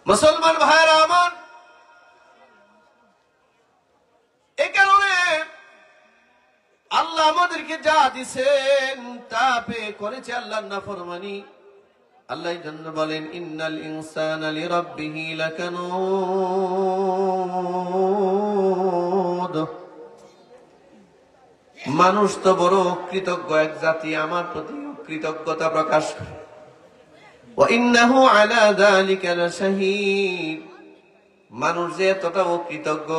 মুসলমান ভাইরা আমার, এই কারণে আল্লাহ আমাদেরকে যা দিছেন তা পেয়ে করেছে আল্লাহর নাফরমানি। আল্লাহ এই জন্য বলেন, ইন্নাল ইনসানা লিরাব্বিহি লাকানুদ। মানুষ তো বড় কৃতজ্ঞ এক জাতি, আমার প্রতি কৃতজ্ঞতা প্রকাশ করে। ওয়া ইন্নাহু আলা যালিকা লাশাহীদ। মানুষ যে এতটা কৃতজ্ঞ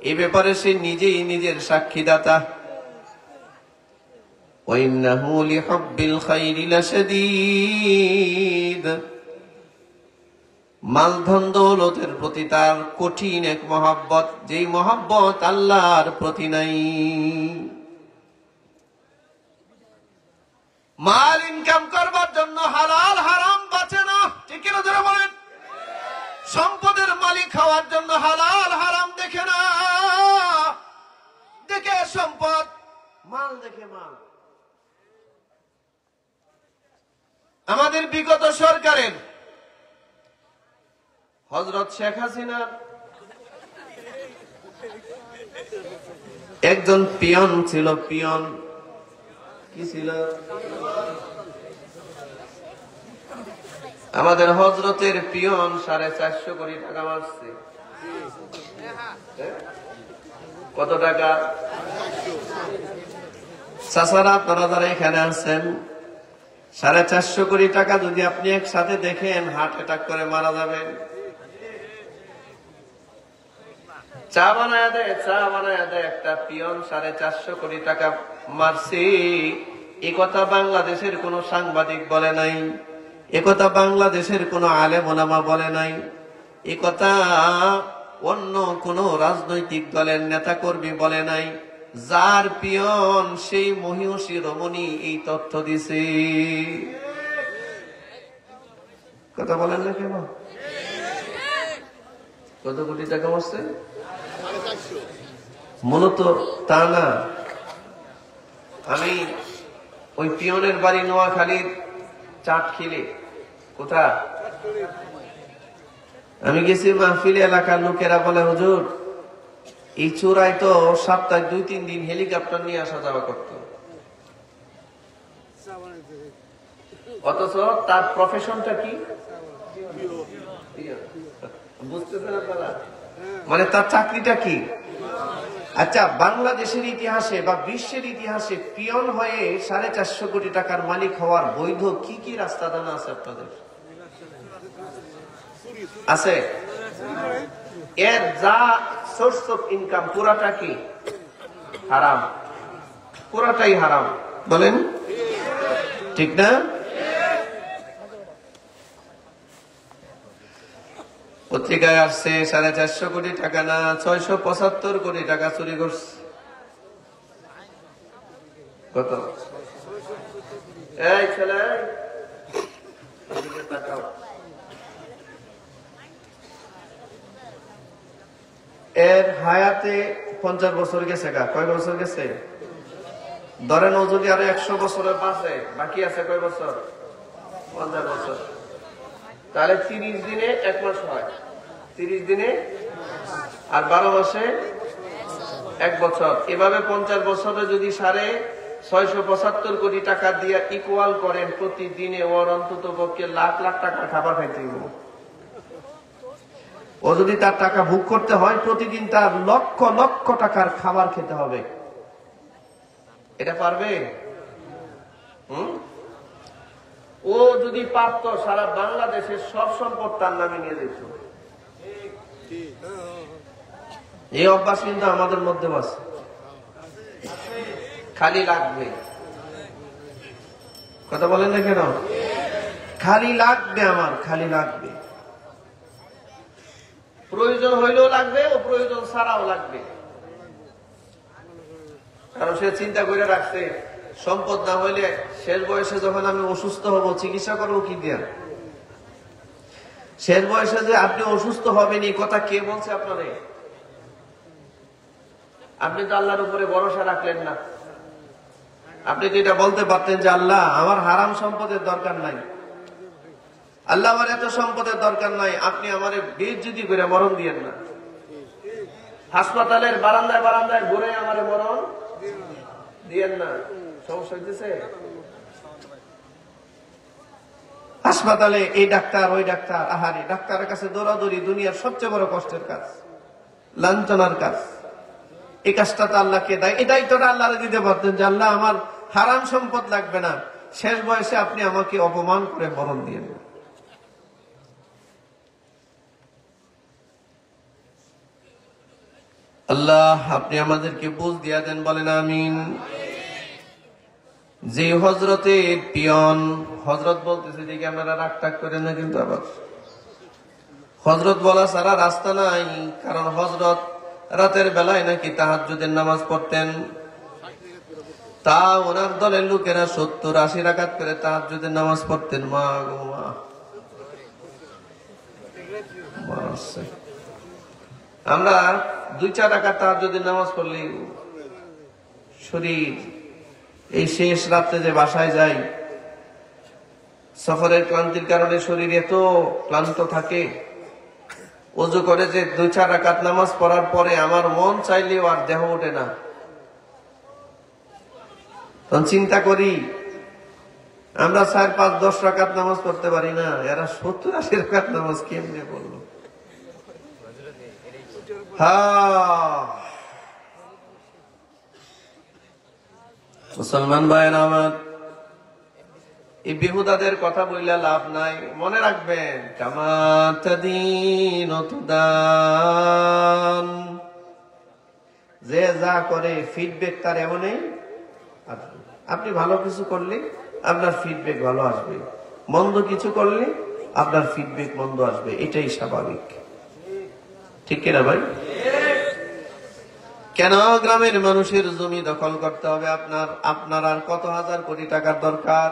এ ব্যাপারে সে নিজেই নিজের সাক্ষীদাতা। ওয়া ইন্নাহু লিহুব্বিল খাইরি লাশাদীদ। মালধন দৌলতের প্রতি তার কঠিন এক মহব্বত, যেই মহব্বত আল্লাহর প্রতি নাই। মাল ইনকাম করবার জন্য হালাল হারাম বাঁচে না, ঠিক কিনা যারা বলেন? সম্পদের মালিক হওয়ার জন্য হালাল হারাম দেখে না, দেখে সম্পদ, মাল দেখে মাল। আমাদের বিগত সরকারের হযরত শেখ হাসিনা একজন পিয়ন ছিল। পিয়ন কি ছিল? আমাদের হযরতের পিয়ন 450 কোটি টাকা মারছে। কত টাকা? চাচারা আপনারা যারা এখানে আছেন, 450 কোটি টাকা যদি আপনি একসাথে দেখেন হার্ট অ্যাটাক করে মারা যাবেন। চা বানায় দেয় একটা পিয়ন 450 কোটি টাকা মারছে। এ কথা বাংলাদেশের কোন সাংবাদিক বলে নাই, এ কথা বাংলাদেশের কোন আলেম ওলামা বলে নাই, এ কথা অন্য কোন রাজনৈতিক দলের নেতা কর্মী বলে নাই। যার পিয়ন সেই মহিষী রমণী এই তথ্য দিছে। কথা বলেন না কেন? কত কোটি টাকা মারছে? মূলত তা না, আমি ওই পিয়নের বাড়ি নোয়াখালীর চাটখিলে। কোথা? আমি গেছি মাহফিল, এলাকার লোকেরা বলে, হুজুর এই চূড়ায় তো সপ্তাহে 2-3 দিন হেলিকপ্টার নিয়ে আসা যাওয়া করত, অথচ তার প্রফেশনটা কি বুঝতেছেন আপনারা? মানে তার চাকরিটা কি? আচ্ছা, বাংলাদেশের ইতিহাসে বা বিশ্বের ইতিহাসে পিয়ন হয়ে 450 কোটি টাকার মালিক হওয়ার বৈধ কি কি রাস্তা জানা আছে আপনাদের? আছে? এর যা সোর্স অফ ইনকাম পুরাটা কি হারাম, পুরাটাই হারাম। বলেন ঠিক না? পত্রিকায় আসছে 450 কোটি টাকা না 675 কোটি টাকা চুরি করছে। কত? এই ছেলে এর হায়াতে 50 বছর গেছে। কয় বছর গেছে? ধরেন ও যদি আরো 100 বছরের পাশে বাকি আছে কয় বছর? 50 বছর। তাহলে 30 দিনে 1 মাস হয়, 30 দিনে আর 12 মাসে 1 বছর। এভাবে 50 বছরে যদি 675 কোটি টাকা দিয়ে ইকুয়াল করেন, প্রতিদিনে ওর অন্তত পক্ষে লাখ লাখ টাকা খাবার খাইতে হবে। ও যদি তার টাকা ভোগ করতে হয়, প্রতিদিন তার লক্ষ লক্ষ টাকার খাবার খেতে হবে। এটা পারবে? ও যদি পারত, সারা বাংলাদেশের সব সম্পদ তার নামে নিয়ে যেত। এই অভ্যাস কিন্তু আমাদের মধ্যে আছে। খালি লাগবে, কথা বলেন না কেন? খালি লাগবে, আমার খালি লাগবে। প্রয়োজন হইলেও লাগবে, ও প্রয়োজন ছাড়াও লাগবে। কারণ সে চিন্তা করে রাখছে, সম্পদ না হইলে শেষ বয়সে যখন আমি অসুস্থ হব চিকিৎসা করবো কি দিয়া? শেষ বয়সে যে আপনি অসুস্থ হবেন এই কথা কে বলছে আপনারে? আপনি তো আল্লাহর উপরে ভরসা রাখলেন না। আপনি তো এটা বলতে পারতেন যে আল্লাহ, আমার হারাম সম্পদের দরকার নাই, আল্লাহ আমার এত সম্পদের দরকার নাই, আপনি আমার বেইজ্জতি করে মরণ দিয়েন না। হাসপাতালের বারান্দায় বারান্দায় ঘুরে আমার মরণ দিয়েন না। সমস্যা হইতেছে? হাসপাতালে এই ডাক্তার ওই ডাক্তার, আহারে ডাক্তারের কাছে দৌড়াদৌড়ি দুনিয়ার সবচেয়ে বড় কষ্টের কাজ, লাঞ্ছনার কাজ। এই কাজটা তো আল্লাহকে দেয়, এই দায়িত্বটা আল্লাহরে দিতে পারতেন যে আল্লাহ আমার হারাম সম্পদ লাগবে না, শেষ বয়সে আপনি আমাকে অপমান করে মরণ দিয়েন। আল্লাহ আপনি আমাদেরকে বুঝ দিয়া দেন, বলেন আমিন। যে হজরতের পিয়ন, হজরত বলতেছে যে আপনারা রাগ টাগ করেন না, কিন্তু আবার হজরত বলা সারা রাস্তা নাই, কারণ হজরত রাতের বেলায় নাকি তাহাজ্জুদের নামাজ পড়তেন। তা ওনার দলের লোকেরা 70-80 রাকাত করে তাহাজ্জুদের নামাজ পড়তেন। মা গো মা, আমরা 2-4 রাকাত তাহাজ্জুদের নামাজ পড়লে শরীর এই শেষ রাত্রে যে বাসায় যাই, সফরের ক্লান্তির কারণে শরীর এত ক্লান্ত থাকে, ওযু করে যে 2-4 রাকাত নামাজ পড়ার পরে আমার মন চাইলেও আর দেহ ওঠে না। তখন চিন্তা করি আমরা 4-5-10 রাকাত নামাজ পড়তে পারি না, এরা 70-80 রাকাত নামাজ কেমনে পড়লো? মুসলমান ভাইয়েরা আমার, এই বিহুদাদের কথা বললে লাভ নাই। মনে রাখবেন, কামাতাদিন তুদান, যে যা করে ফিডব্যাক তার এমনই আসবে। আপনি ভালো কিছু করলে আপনার ফিডব্যাক ভালো আসবে, মন্দ কিছু করলে আপনার ফিডব্যাক মন্দ আসবে, এটাই স্বাভাবিক। ঠিক কিনা ভাই? কেন গ্রামের মানুষের জমি দখল করতে হবে আপনার আর কত হাজার কোটি টাকার দরকার?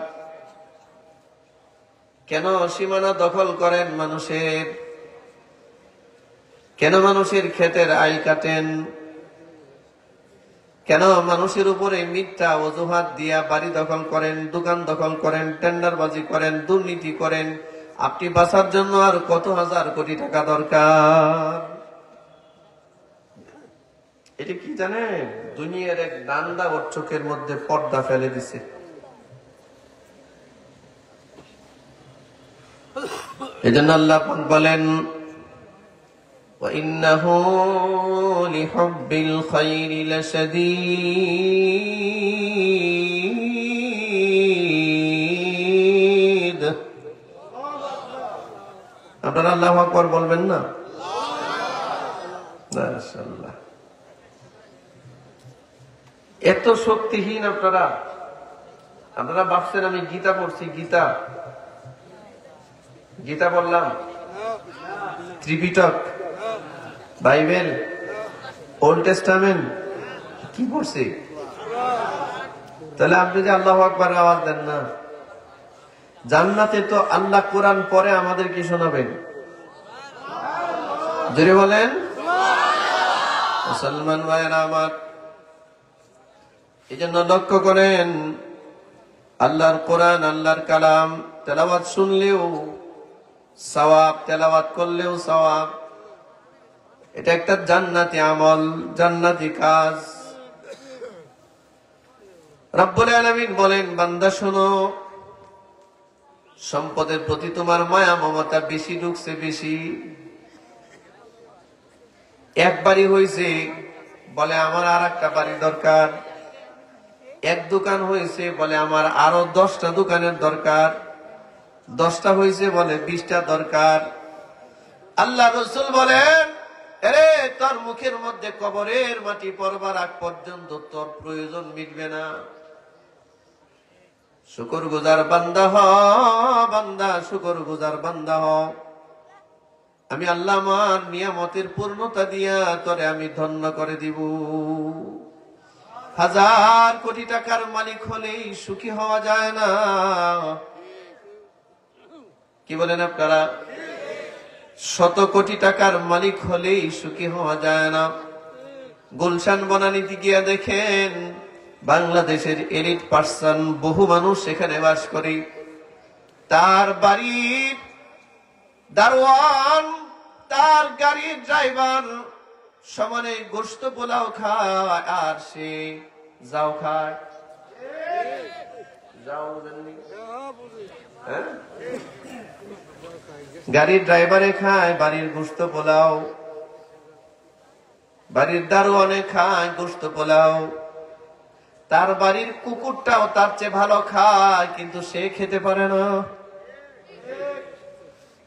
কেন সীমানা দখল করেন মানুষের? কেন মানুষের ক্ষেতের আয় কাটেন? কেন মানুষের উপরে মিথ্যা অজুহাত দিয়া বাড়ি দখল করেন, দোকান দখল করেন, টেন্ডারবাজি করেন, দুর্নীতি করেন? আপনি বাঁচার জন্য আর কত হাজার কোটি টাকা দরকার? এটা কি জানেন? দুনিয়ার এক দান্দা ওর চোখের মধ্যে পর্দা ফেলে দিছে। এজন্য আল্লাহ পাক বলেন, وَإِنَّهُ لِحُبِّ الْخَيْرِ لَشَدِيدٌ। আপনারা আল্লাহু আকবার বলবেন না? মাশাআল্লাহ। এত শক্তিহীন আপনারা ভাবছেন আমি গীতা পড়ছি? গীতা বললাম, ত্রিপিটক, বাইবেল, ওল্ড টেস্টামেন্ট কি পড়ছি? তাহলে আপনি যে আল্লাহু আকবার আওয়াজ দেন না। জান্নাতে তো আল্লাহ কোরআন পরে আমাদের কি শোনাবেন? জোরে বলেন। মুসলমান ভাইয়েরা আমার, এই জন্য লক্ষ্য করেন, আল্লাহর কোরআন, আল্লাহর কালাম তেলাওয়াত শুনলেও সওয়াব, তেলাওয়াত করলেও সওয়াব। এটা একটা জান্নাতি আমল, জান্নাতি কাজ। রব্বুল আলামিন বলেন, বান্দা শোনো, সম্পদের প্রতি তোমার মায়া মমতা বেশি ঢুকছে, বেশি। এক বাড়ি হয়েছে, বলে আমার আর একটা বাড়ি দরকার। এক দোকান হয়েছে, বলে আমার আরো 10টা দোকানের দরকার। 10টা হয়েছে, বলে 20টা দরকার। আল্লাহ রাসূল বলেন, আরে তোর মুখের মধ্যে কবরের মাটি পড়বার আগ পর্যন্ত তোর প্রয়োজন মিটবে না। শুকরগুজার বান্দা হ, বান্দা শুকরগুজার বান্দা হ। আমি আল্লাহ আমার নিয়ামতের পূর্ণতা দিয়া তোরে আমি ধন্য করে দিব। 1000 কোটি টাকার মালিক হলেই সুখী হওয়া যায় না। কি বলেন আপনারা? 100 কোটি টাকার মালিক হলেই সুখী হওয়া যায় না। গুলশান বনানীতে গিয়া দেখেন, বাংলাদেশের এলিট পার্সন বহু মানুষ সেখানে বাস করে। তার বাড়ির দারোয়ান তার গাড়ির ড্রাইভার সমানে গোশত পোলাও খায় আর সে যাও খায়। যাও জানি, হ্যাঁ? গাড়ির ড্রাইভারে খায় বাড়ির গোশত পোলাও, বাড়ির দারোয়ানে খায় গোশত পোলাও, তার বাড়ির কুকুরটাও তার চেয়ে ভালো খায়, কিন্তু সে খেতে পারে না,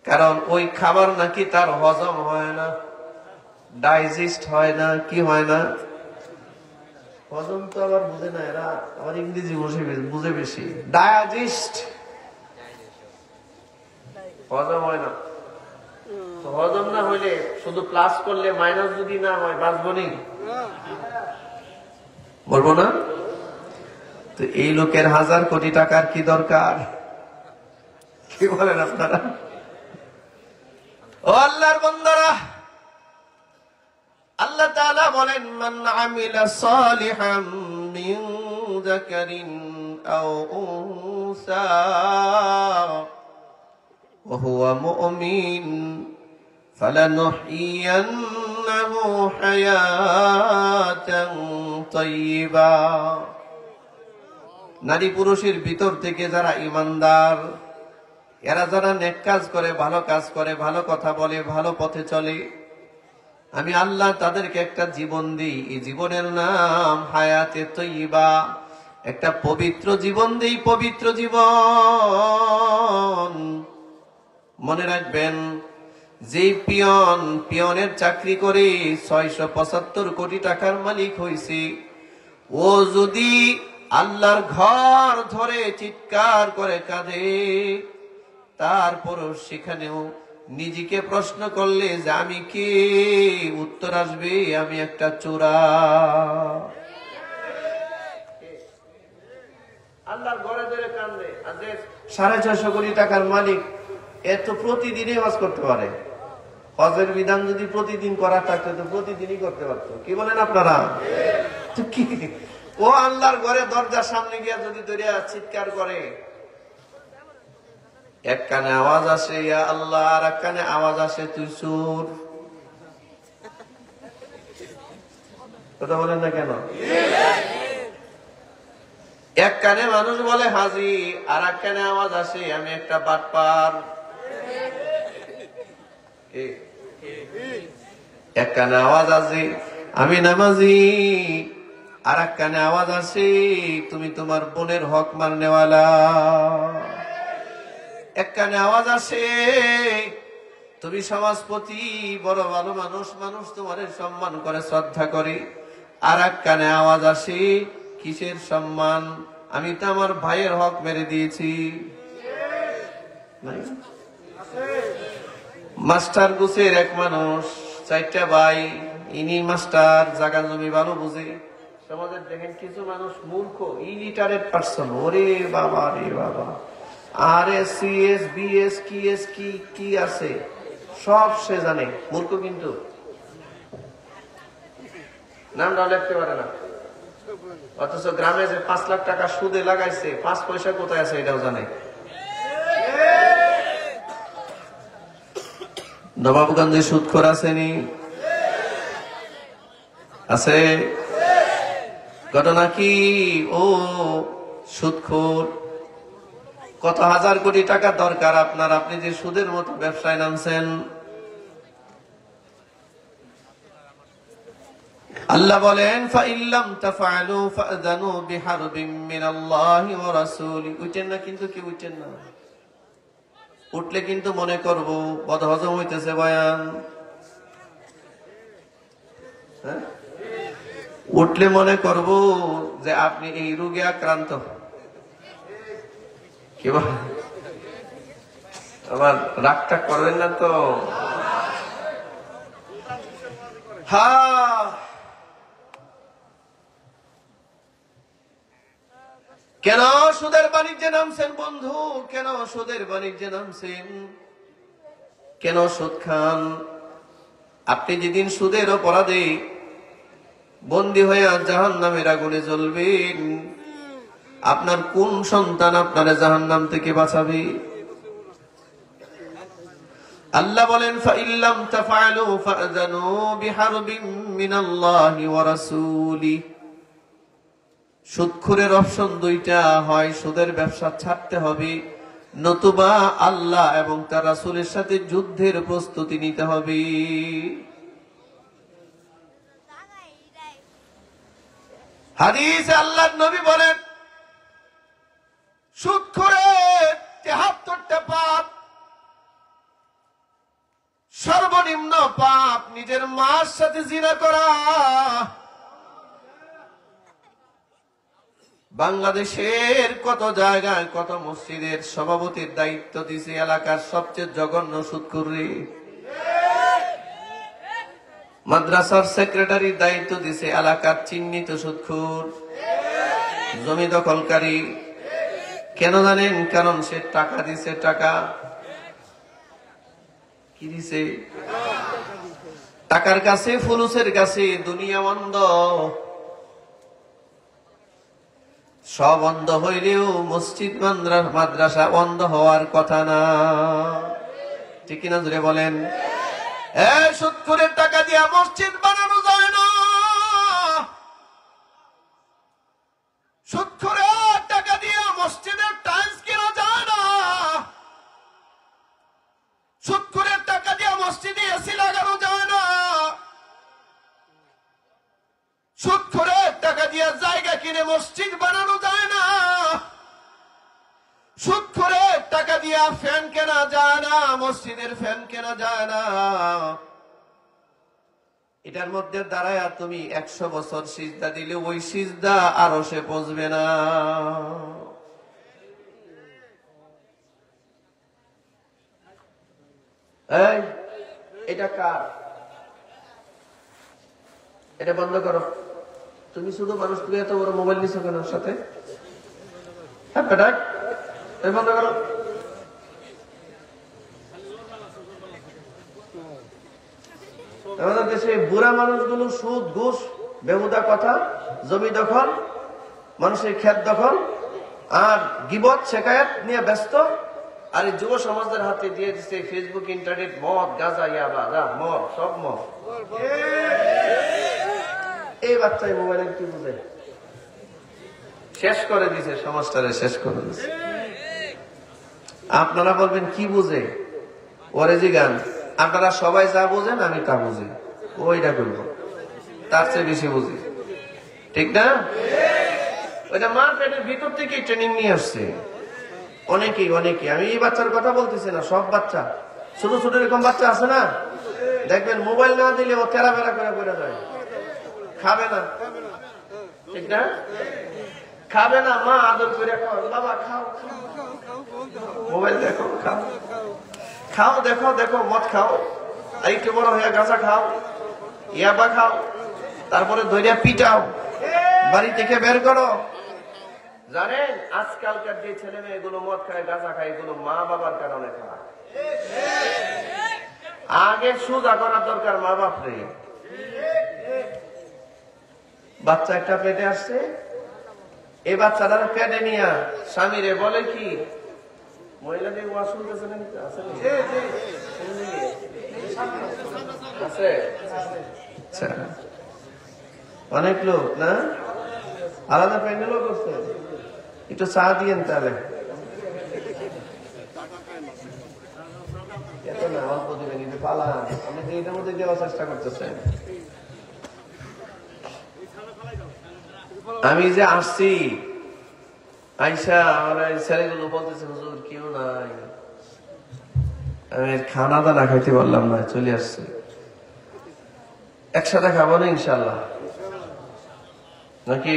কারণ ওই খাবার নাকি তার হজম হয় না, ডাইজেস্ট হয় না। কি হয় না? হজম তো আবার বুঝে না এরা, আবার ইংরেজি বুঝে বেশি। ডাইজেস্ট, হজম হয় না। তো হজম না হইলে শুধু প্লাস করলে মাইনাস যদি না হয় বাঁচবো নি? বলবো না? তো এই লোকের 1000 কোটি টাকার কি দরকার? কি বলেন আপনারা? ও আল্লাহর বান্দারা, আল্লাহ তাআলা বলেন, মান আমিলা সালিহাম মিন যাকারিন আও উনসা ওয়া হুয়া মুমিন ফালানুহইয়ান্নাহু হায়াতান তাইয়্যিবা। নারী পুরুষের ভিতর থেকে যারা ঈমানদার, এরা যারা নেক কাজ করে, ভালো কাজ করে, ভালো কথা বলে, ভালো পথে চলে, আমি আল্লাহ তাদেরকে একটা জীবন দিই। এই জীবনের নাম হায়াতে তৈয়্যিবা, একটা পবিত্র জীবন দিই, পবিত্র জীবন। মনে রাখবেন, যে পিয়নের চাকরি করে 675 কোটি টাকার মালিক হইছে, ও যদি আল্লাহর ঘর ধরে চিৎকার করে কাঁদে, তারপরও সেখানেও নিজেকে প্রশ্ন করলে যে আমি কে, উত্তর আসবে আমি একটা চোরা। আল্লাহর ঘরে ধরে কাঁদে, আর যে 650 কোটি টাকার মালিক, এর তো প্রতিদিনই হজ করতে পারে। হজের বিধান যদি প্রতিদিন করা থাকতো তো প্রতিদিনই করতে পারতো। কি বলেন আপনারা? তো কি, ও আল্লাহর ঘরে দরজার সামনে গিয়া যদি দরিয়া চিৎকার করে, এক কানে আওয়াজ আসে ইয়া আল্লাহ, আর এক কানে আওয়াজ আসে তুই চোর। কথা বলেন না কেন? এক কানে মানুষ বলে হাজি, আর এক কানে আওয়াজ আসে আমি একটা বাটপার। এক কানে আওয়াজ আসে আমি নামাজি, আর এক কানে আওয়াজ আসে তুমি তোমার বোনের হক মারনেওয়ালা। এক কানে আওয়াজ আসে তুমি সমাজপতি, বড় ভালো মানুষ, মানুষ তোমার সম্মান করে, শ্রদ্ধা করে। আর এক কানে আওয়াজ আসে কিসের সম্মান, আমি তো আমার ভাইয়ের হক মেরে দিয়েছি। মাস্টার গুছের এক মানুষ, 4টা ভাই, ইনি মাস্টার, জায়গা জমি ভালো বুঝে। সমাজের দেখেন কিছু মানুষ মূর্খ, ইলিটারেট পারসন, ওরে বাবা রে বাবা, আরে সিএস বিএস কিএস কি আছে সব সে জানে, মূর্খ কিন্তু নামটা লিখতে পারে না। অথচ গ্রামে যে 5 লাখ টাকা সুদে লাগাইছে, 5 পয়সা কোথায় আছে এটাও জানে। নবাবগঞ্জে সুদখোর আসেনি? আছে? ঘটনা কি? ও সুদখোর। কত 1000 কোটি টাকা দরকার আপনার, আপনি যে সুদের মতো ব্যবসায় নামছেন। আল্লাহ বলেন ফাইল্লাম তাফআলু ফাযানু বিহারবিম মিনাল্লাহি ওয়া রাসূলি। উঠেন না কিন্তু, কি উঠেন না? উঠলে কিন্তু মনে করব বদহজম হইতেছে বয়ান। হ্যাঁ, উঠলে মনে করব যে আপনি এই রোগে আক্রান্ত। কি বল, আবার রাগটা করবেন না তো? হ্যাঁ, কেন সুদের বাণিজ্যে নামছেন বন্ধু? কেন সুদের বাণিজ্যে নামছেন? কেন সুদ খান? আপনি যেদিন সুদের অপরাধে বন্দী হয়ে জাহান্নামের আগুনে জ্বলবেন, আপনার কোন সন্তান আপনার জাহান্নাম থেকে বাঁচাবে? আল্লাহ বলেন ফাইল্লাম তাফআলু ফাযানু বিহারবিন মিনাল্লাহি ওয়া রাসূলি। সুদখোরের অপশন দুইটা, হয় সুদের ব্যবসা ছাড়তে হবে, নতুবা আল্লাহ এবং তার রাসূলের সাথে যুদ্ধের প্রস্তুতি নিতে হবে। হাদিসে আল্লাহর নবী বলেন সুদখোরের ৭৩টা পাপ। সর্বনিম্ন পাপ নিজের মার সাথে জিনা করা। বাংলাদেশের কত জায়গায় কত মসজিদের সভাপতির দায়িত্ব দিছে এলাকার সবচেয়ে জঘন্য সুদখোরী। মাদ্রাসার সেক্রেটারির দায়িত্ব দিছে এলাকার চিহ্নিত সুদখোর, জমি দখলকারী। কেন জানেন? কারণ সে টাকা দিছে। টাকা কি দিছে? টাকার কাছে, ফুলুসের কাছে দুনিয়া বন্ধ। সব বন্ধ হইলেও মসজিদ মাদ্রাসা বন্ধ হওয়ার কথা না, ঠিক কিনা জুড়ে বলেন? সুদখোরের টাকা দিয়া মসজিদ বানানো যায় না। সুদখোরের টাকা দিয়া মসজিদের টাইলস কেনা যায় না। সুদখোরের টাকা দিয়া মসজিদে এসি লাগানো যায় না। সুদখোরের টাকা দিয়া জায়গা কিনে মসজিদ বানানো যায় না। সুদখোরের টাকা দিয়া ফ্যান কেনা যায় না, মসজিদের ফ্যান কেনা যায় না। এটার মধ্যে দাঁড়ায় তুমি ১০০ বছর সিজদা দিলে ওই সিজদা আরো সে পৌঁছবে না। এই এটা কার? এটা বন্ধ করো। তুমি শুধু মানুষ, তুমি এত বড় মোবাইল নিছো কেন সাথে? বন্ধ করো। আমাদের দেশে বুড়া মানুষগুলো সুদ, ঘুষ, বেহুদা কথা, জমি দখল, মানুষের ক্ষেত দখল আর গিবত শেখায়ত নিয়ে ব্যস্ত। আর এই যুব সমাজের হাতে দিয়ে দিচ্ছে ফেসবুক, ইন্টারনেট, মদ, গাঁজা, ইয়াবা, মদ, সব মদ। এই বাচ্চাই মোবাইলের কি বুঝে? শেষ করে দিছে সমাজটারে, শেষ করে দিছে। আপনারা বলবেন কি বুঝে? ওরে জি গান, আপনারা সবাই যা বুঝেন আমি তা বুঝি, ওইটা করবো, তার চেয়ে বেশি বুঝি, ঠিক না? ওইটা মার পেটের ভিতর থেকে ট্রেনিং নিয়ে আসছে অনেকেই। আমি এই বাচ্চার কথা বলতেছি না, সব বাচ্চা, ছোট ছোট এরকম বাচ্চা আছে না, দেখবেন মোবাইল না দিলে ও তেরা বেড়া করে পড়ে যায়, খাবে না, ঠিক না? খাবে না, মা আদর করে খাও, বাবা খাও, মোবাইল দেখো, খাও, খাও, দেখো দেখো, মদ খাও, আর একটু বড় হয়ে গাঁজা খাও, ইয়াবা খাও, তারপরে ধৈর্য পিটাও, বাড়ি থেকে বের করো। জানেন আজকালকার যে ছেলে মেয়ে এগুলো মদ খায়, গাঁজা খায়, এগুলো মা বাবার কারণে খায়। আগে সোজা করার দরকার মা বাপ রে। বাচ্চা একটা পেটে আসছে, এই বাচ্চাটার পেটে নিয়ে স্বামীরে বলে কি, মহিলাদের ওয়াজ শুনতেছেন আছে অনেক লোক না, আলাদা প্যান্ডেলও করছে, একটু চা দিয়েন তাহলে। এত না, অল্প দিবেন, একটু পালা, আপনি এইটার মধ্যে দেওয়ার চেষ্টা করতেছেন। আমি যে আসছি আইসা আমার ছেলেগুলো বলতেছে হুজুর কেউ নাই, আমি খানা দানা খাইতে পারলাম না, চলে আসছে। একসাথে খাবো না ইনশাল্লাহ নাকি?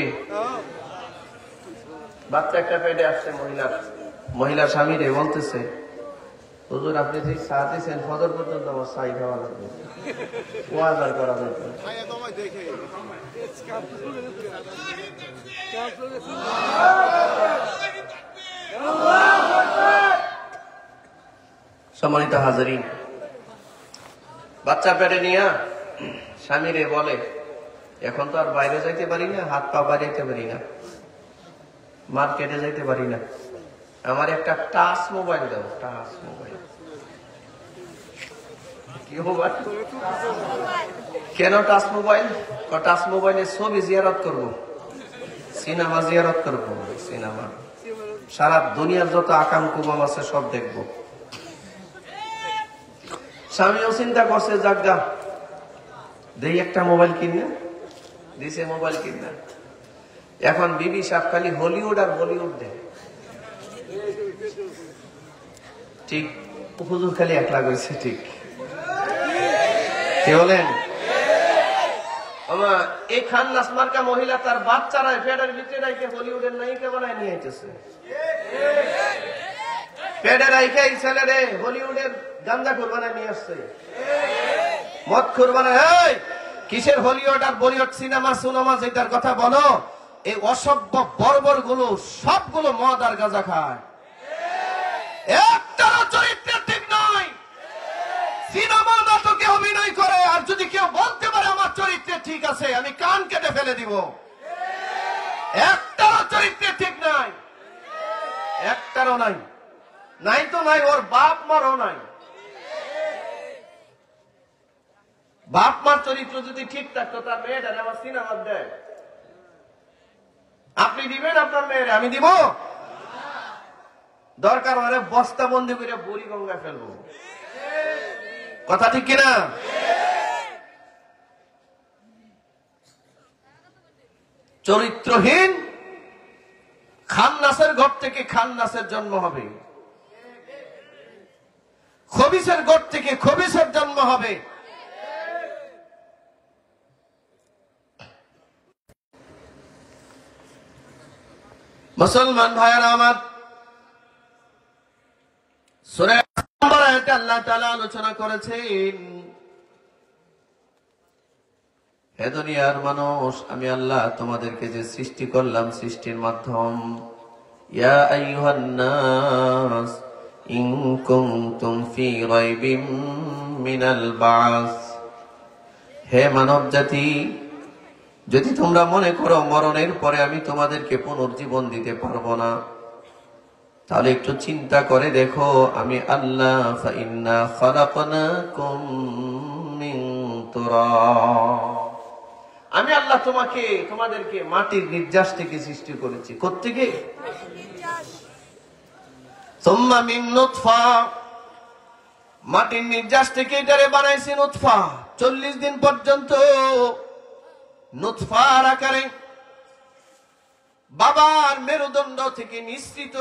বাচ্চা একটা পেটে আসছে, মহিলা স্বামী রে বলতেছে হুজুর আপনি যে চা দিয়েছেন ফজর পর্যন্ত আমার চাই খাওয়া লাগবে, ওয়াজ আর করা যাবে। সম্মানিত হাজারিন, বাচ্চা পেটে নিয়ে স্বামী রে বলে এখন তো আর বাইরে যাইতে পারি না, হাত পা বাড়াইতে পারি না, মার্কেটে যাইতে পারি না, আমার একটা টাচ মোবাইল দাও। টাচ মোবাইল কি মোবাইল? কেন টাচ মোবাইল? টাচ মোবাইলে ছবি জিয়ারত করব, সিনেমা জিয়ারত করব, সিনেমা সারা দুনিয়ার যত আকাম কুবাম আছে সব দেখব। স্বামীও চিন্তা করছে জাগা দেই একটা মোবাইল কিনে দিছে, মোবাইল কিনে। এখন বিবি সাহেব খালি হলিউড আর বলিউড দেয়। ঠিক হুজুর খালি একলা করেছে। ঠিক কি বলেন? এই খান্নাস মার্কা মহিলা তার বাচ্চারা পেটের ভিতরে রাখে হলিউডের নায়িকা বানায় নিয়ে আইতেছে। পেটে রাখে এই ছেলেরে হলিউডের গাঞ্জাখোর বানায় নিয়ে আসছে, মদখোর বানায়। এই কিসের হলিউড আর বলিউড সিনেমা সুনেমা যেটার কথা বলো, এই অসভ্য বর্বর গুলো সবগুলো মদ আর গাঁজা খায়। একটারও চরিত্র ঠিক নয়। সিনেমা নাটকে অভিনয় করে, আর যদি কেউ বলতে পারে আমার চরিত্র ঠিক আছে, আমি কান কেটে ফেলে দিব। একটারও চরিত্র ঠিক নাই, একটারও নাই। নাই তো নাই, ওর বাপ মারও নাই। বাপ মার চরিত্র যদি ঠিক থাকতো, তার মেয়েটা আমার সিনেমা দেয়। আপনি দিবেন আপনার মেয়েরে? আমি দিব? দরকার হলে বস্তা বন্দি করে বুড়ি গঙ্গা ফেলবো। কথা ঠিক কিনা? চরিত্রহীন খান্নাসের ঘর থেকে খান্নাসের জন্ম হবে, খবিসের ঘর থেকে খবিসের জন্ম হবে। মুসলমান ভাইয়েরা আমার, সূরা নম্বর আয়াতে আল্লাহ তাআলা আলোচনা করেছেন, হে দুনিয়ার মানুষ, আমি আল্লাহ তোমাদেরকে যে সৃষ্টি করলাম সৃষ্টির মাধ্যম, ইয়া আইয়ুহান নাস ইন কুনতুম ফি রাইবিম মিনাল বাস, হে মানব জাতি, যদি তোমরা মনে করো মরণের পরে আমি তোমাদেরকে পুনর্জীবন দিতে পারবো না, তাহলে একটু চিন্তা করে দেখো, আমি আল্লাহ ফাইন্না খালাকনাকুম মিন তুরাব, আমি আল্লাহ তোমাদেরকে মাটির নির্যাস থেকে সৃষ্টি করেছি। কোত্থেকে? সুম্মা মিন নুতফা, মাটির নির্যাস থেকে এটারে বানাইছি নুতফা। 40 দিন পর্যন্ত নুতফার আকারে বাবার মেরুদণ্ড থেকে নিঃসৃত